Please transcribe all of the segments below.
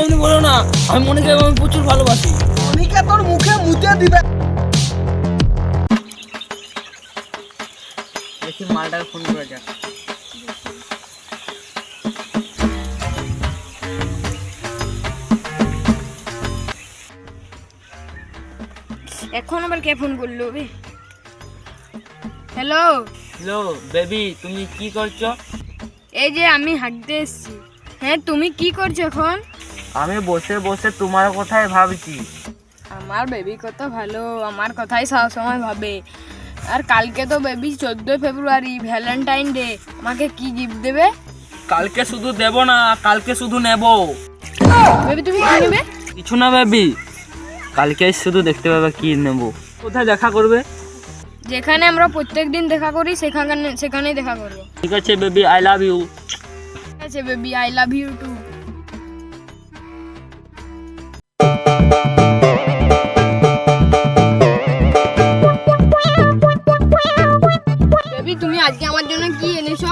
এমনি বলো না, আমি মনিকাকে আমি প্রচুর ভালোবাসি। মনিকা তোর মুখে মুতে দিবে। দেখি মালটাকে ফোন করে যাক। এখন আবার কে ফোন করলো? হ্যালো হ্যালো বেবি, তুমি কি করছো? এই যে আমি হাঁটতে এসেছি। হ্যাঁ, তুমি কি করছো এখন? আমি বসে বসে তোমার কথাই ভাবছি। আমার বেবি কত ভালো, আমার কথাই সবসময় ভাবে। আর কালকে তো বেবি 14 ফেব্রুয়ারি, ভ্যালেন্টাইন ডে। আমাকে কি গিফট দেবে? কালকে শুধু দেব না, কালকে শুধু নেব। বেবি তুমি কি নেবে? কিছু না বেবি, কালকে শুধু দেখতে পাবে কি নেব। কোথায় দেখা করবে? যেখানে আমরা প্রত্যেকদিন দেখা করি সেখানেই দেখা করবো। ঠিক আছে বেবি, আই লাভ ইউ। ঠিক আছে baby, I love you too. Baby তুমি আজকে আমার জন্য কি এনেছো?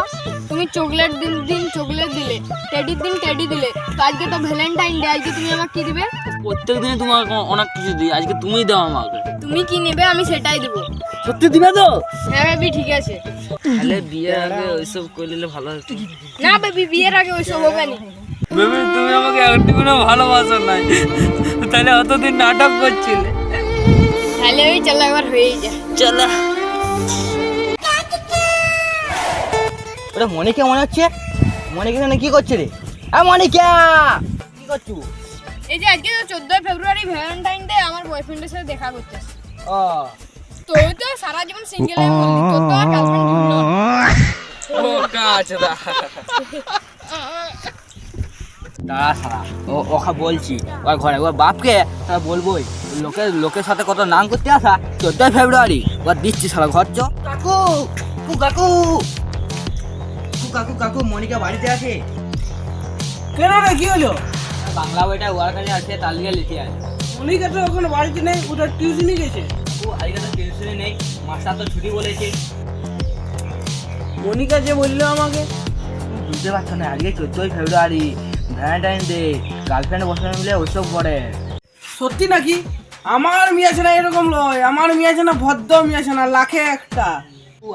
তুমি চকলেট দিন চকলেট দিলে, টেডির দিন টেডি দিলে, তো আজকে তো ভ্যালেন্টাইন ডে, আজকে তুমি আমাকে কি দিবে? প্রত্যেকদিন তোমাকে অনেক কিছু দিই, আজকে তুমিই দাও আমাকে। তুমি কি নেবে আমি সেটাই দেবো। সত্যি দিবে তো? হ্যাঁ বেবি, ঠিক আছে। তাহলে বিয়ের আগে ওইসব করে নিলে ভালো হতো। না বেবি, বিয়ের আগে ওইসব হবে না। বেবি তুমি আমাকে একটুকুও ভালোবাসো নাই, তাহলে অতদিন নাটক করছিলে। তাহলে ওই চলো একবার হয়ে যায়। চলো। ওটা মনিকা মনে হচ্ছে। মনিকা এখানে কি করছে রে? মনিকা কি করছো? এই যে আজকে তো 14 ফেব্রুয়ারি ভ্যালেন্টাইন ডে, আমার বয়ফ্রেন্ডের সাথে দেখা করতেছি। ও তুই তো সারা জীবন সিঙ্গেল বললি, তোর তো আর গার্লফ্রেন্ড ছিল না। ও কাছে দা দাঁড়া সারা, ওকে বলছি ওর ঘরে ওর বাপকে তারা বলবোই। লোকের সাথে কত নাম করতে আসা। 14 ফেব্রুয়ারি ওর দিচ্ছি সারা ঘর চ। কাকু কাকু কাকু কাকু মনিকা বাড়িতে আছে? কেন রে, কি হলো? বাংলা বইটা ওর কাছে আছে, তার লিগে লিখে আছে। মনিকা তো ওখানে বাড়িতে নেই, ওটা টিউশনি গেছে। ও আজকে তো টেনশনে নেই, মাস্টার তো ছুটি বলেছে। মনিকা যে বললো আমাকে। বুঝতে পারছো না, আজকে 14 ফেব্রুয়ারি ভ্যালেন্টাইন ডে, গার্লফ্রেন্ড বসে মিলে ওইসব করে। সত্যি নাকি? আমার মিয়া আছে না এরকম লয়, আমার মিয়া আছে না ভদ্র মিয়া আছে না, লাখে একটা।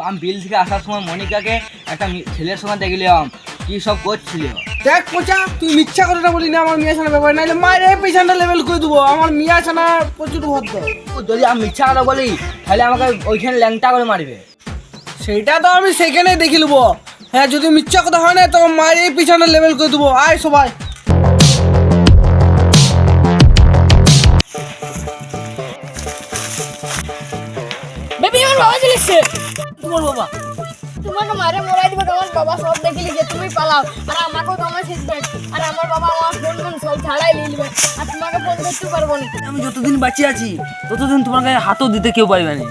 আমি বিল থেকে আসার সময় মনিকাকে একটা ছেলের সঙ্গে দেখলাম, কি সব করছিল। দেখ পোচা, তুই মিথ্যা কথাটা বলি না, আমার মিয়া ছানা ব্যাপার নাইলে মায়ের এই পেছনটা লেভেল করে দেবো। আমার মিয়া ছানা প্রচুর ভদ্র। যদি আমি মিথ্যা কথা বলি তাহলে আমাকে ওইখানে ল্যাংটা করে মারবে। সেইটা তো আমি সেখানে দেখে নেবো। হ্যাঁ, যদি মিথ্যা কথা হয় না তো মায়ের এই পিছনে লেভেল করে দেবো। আয় সবাই। বেবি আমার বাবা চলে এসেছে। তোমার বাবা তোমাকে মারে মরাই দিবে, তোমার বাবা সব দেখলি যে তুমি পালাও, আর আমাকেও তোমার শেষ ব্যাট, আর আমার বাবা আমার ফোন সব ছাড়াই নিয়ে নেবে, আর তোমাকে ফোন করতে পারবো না। আমি যতদিন বাঁচে আছি ততদিন তোমার গায়ে হাতও দিতে কেউ পারবে না।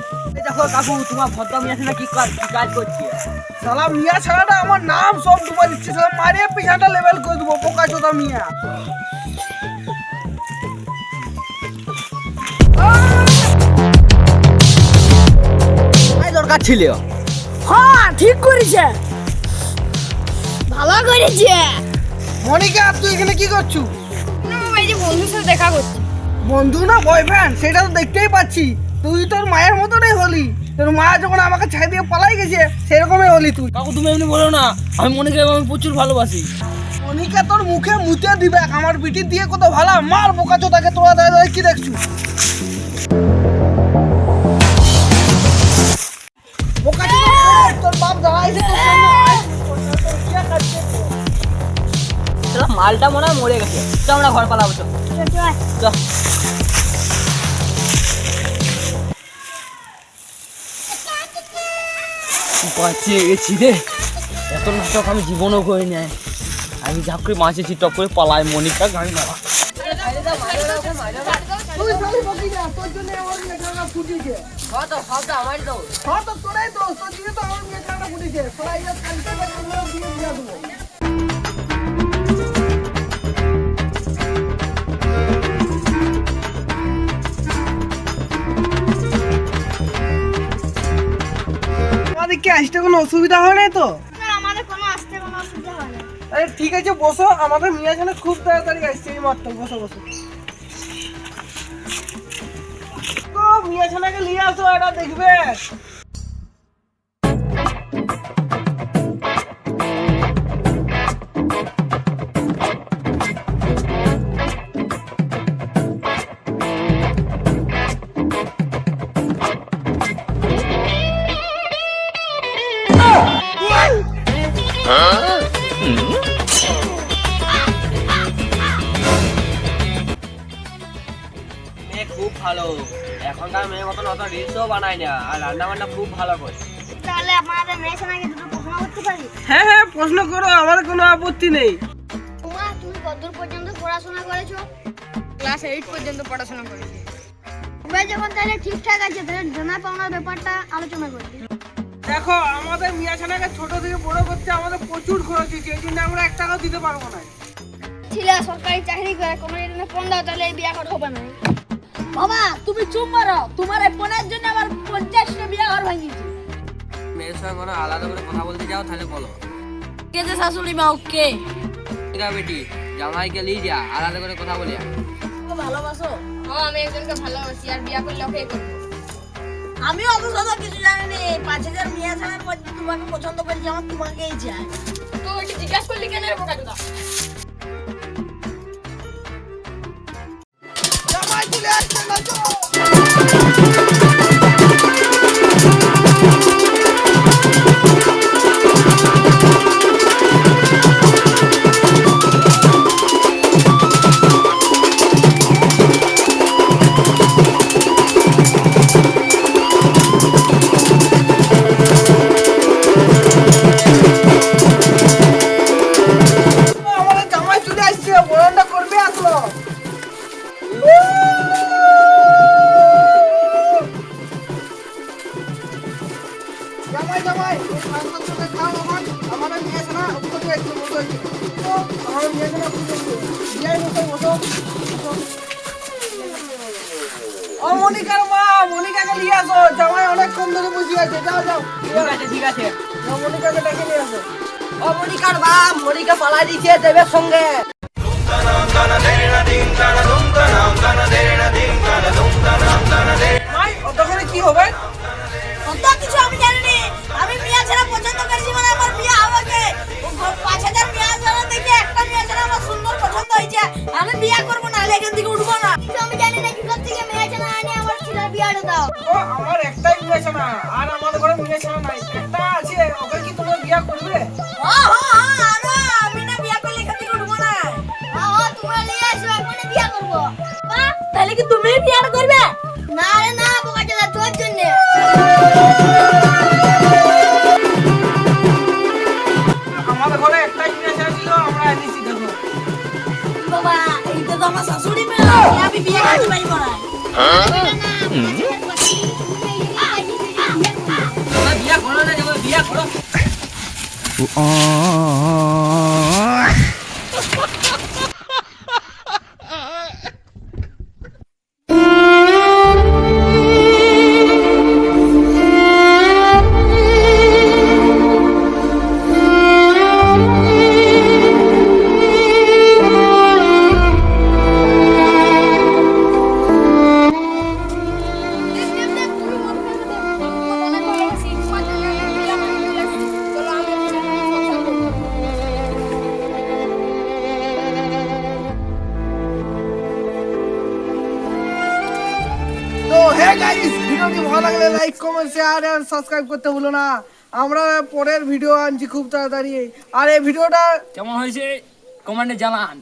দেখো কাকু, তোমার ভদ্র মিয়া আছে না কি কাজ করছে। সালা মিয়া ছানাটা আমার নাম সব ডুবা দিচ্ছে। সালা মায়ের এই পিছনটা লেভেল করে দেবো, বোকা চোদা মিয়া। দরকার ছিল। হ্যাঁ ঠিক করেছে, ভালো করেছে। মনিকা তুই এখানে কি করছু? এই যে বন্ধুর সাথে দেখা করছি। বন্ধু না বয়ফ্রেন্ড সেটা তো দেখতেই পাচ্ছি। তুই তোর মায়ের মতনই হলি। তোর মা যখন আমাকে ছেড়ে দিয়ে পালাই গেছে সেরকমই হলি তুই। কাকু তুমি এমনি বলো না, আমি মনিকাকে আমি প্রচুর ভালোবাসি। মনিকা তোর মুখে মুতে দিবে। আমার বিটি দিয়ে কত ভালো মার বোকা চোদাকে তোরা দাঁড়িয়ে কি দেখছু? বোকা চোদা, তোর বাপ দাঁড়াইছে তোর সামনে। তোর কি করছে? মালটা মনে হয় মরে গেছে। তো আমরা ঘর পালাবো। চল বাঁচিয়ে গেছি রে, এত নাটক আমি জীবনও করে নেয়। আমি যা করে বাঁচেছি টপ করে পালাই, মনিকা গাড়ি মারা। তুই খালি বকি না, তোর জন্য আমার মেয়েটা ফুটিছে। হ্যাঁ তো তোরাই তো, তোর দিকে তো আমার মেয়েটা ফুটিছে। সবাই কালকে আমরা দিয়ে দিয়ে দেবো। আমাদের কি আসতে কোনো অসুবিধা হয় না তো? আমাদের কোনো আসতে কোনো অসুবিধা হয় না। আরে ঠিক আছে বসো, আমাদের মিয়া ছানা খুব তাড়াতাড়ি আসছে এই মাত্র। বসো বসো। তো মিয়া ছানাকে নিয়ে আসো, এটা দেখবে। মেয়ে খুব ভালো, এখনকার মেয়ের মতন অত রিলসও বানায় না, আর রান্না বান্না খুব ভালো করে। তাহলে আপনাদের মেয়ে ছানাকে দুটো প্রশ্ন করতে পারি? হ্যাঁ হ্যাঁ, প্রশ্ন করো, আমার কোনো আপত্তি নেই। তোমা, তুমি কতদূর পর্যন্ত পড়াশোনা করেছো? ক্লাস 8 পর্যন্ত পড়াশোনা করেছি। এবার যখন তাহলে ঠিকঠাক আছে, তাহলে জানা পাওনার ব্যাপারটা আলোচনা করছি। দেখো, আমাদের মিয়া ছানাকে ছোট থেকে বড় করতে আমাদের প্রচুর খরচ হয়েছে, এই জন্য আমরা 1 টাকাও দিতে পারবো না। ছেলে সরকারি চাকরি করে, কোনো জন্য ফোন দাও, তাহলে এই বিয়া করা হবে না। বাবা তুমি চুপ মারো, তোমার এই ফোনের জন্য আমার 50টা বিয়া ঘর ভাঙিয়েছে। মেয়ের সঙ্গে কোনো আলাদা করে কথা বলতে যাও তাহলে বলো। কে যে শাশুড়ি মা, ওকে ঠিক আছে বেটি, জামাইকে নিয়ে যা, আলাদা করে কথা বলি। ভালোবাসো? হ্যাঁ, আমি একজনকে ভালোবাসি, আর বিয়া করলে ওকে করবো। আমি অত শত কিছু জানি না, 5000 মেয়ে ছানার মধ্যে তোমাকে পছন্দ করেছি, আমার তোমাকেই চাই। তো ওইটা জিজ্ঞাসা করলি কেন রে বোকা চোদা? জামাই চলে আসছে, নাচো। আমাদের জামাই চলে আসছে, বরণটা করবে আসলো। জামাই জামাই, খাওয়ার সাথে খাও। আমাদের মেয়ে ছানা উপরে একটু বসে আছে। তো আমার মেয়ে ছানা উপরে আছে, বিয়াই বসো বসো। ও মনিকার মা, মনিকাকে নিয়ে আসো, জামাই অনেকক্ষণ ধরে বসে আছে। যাও যাও, ঠিক আছে ঠিক আছে। যাও, মনিকাকে ডেকে নিয়ে আসো। ও মনিকার বাপ, মনিকা পালাই দিচ্ছে দেবের সঙ্গে। মাই, অতক্ষণে কি হবে? অত কিছু আমি জানি না, আমি মিয়া ছানা পছন্দ করেছি মানে আমার বিয়া হবে কে? 5000 মিয়া ছানা দেখে একটা মিয়া ছানা আমার সুন্দর পছন্দ হয়েছে, আমি বিয়া করব না, এখান থেকে উঠবো না। আমি জানি না কি থেকে মিয়া ছানা আনি আমার ছেলের বিয়াটা দাও। ও আমার একটাই মেয়ে ছানা, আর আমাদের ঘরে মেয়ে ছানা নাই। একটা আছে, ওকে কি তোমরা বিয়া করবে? আমি না বিয়া করলে এখান থেকে উঠবো না। তোমরা নিয়ে আসো, এখনই বিয়া করবো। তাহলে কি তুমি বিয়া করবে? না রে না, বোকা চোদা, তোর জন্য। আমাদের ঘরে একটাই মেয়ে ছানা ছিল, আমরা এনেছি। দেখো বাবা, এইটা তো আমার শাশুড়ি মেয়ে, আমি বিয়ে করতে পারবো না। বিয়া করো না, যাবো বিয়া করো। তো হে গাইস, ভিডিওটি ভালো লাগলে লাইক কমেন্ট শেয়ার আর সাবস্ক্রাইব করতে ভুলো না। আমরা পরের ভিডিও আনছি খুব তাড়াতাড়ি। আর এই ভিডিওটা কেমন হয়েছে কমেন্টে জানান।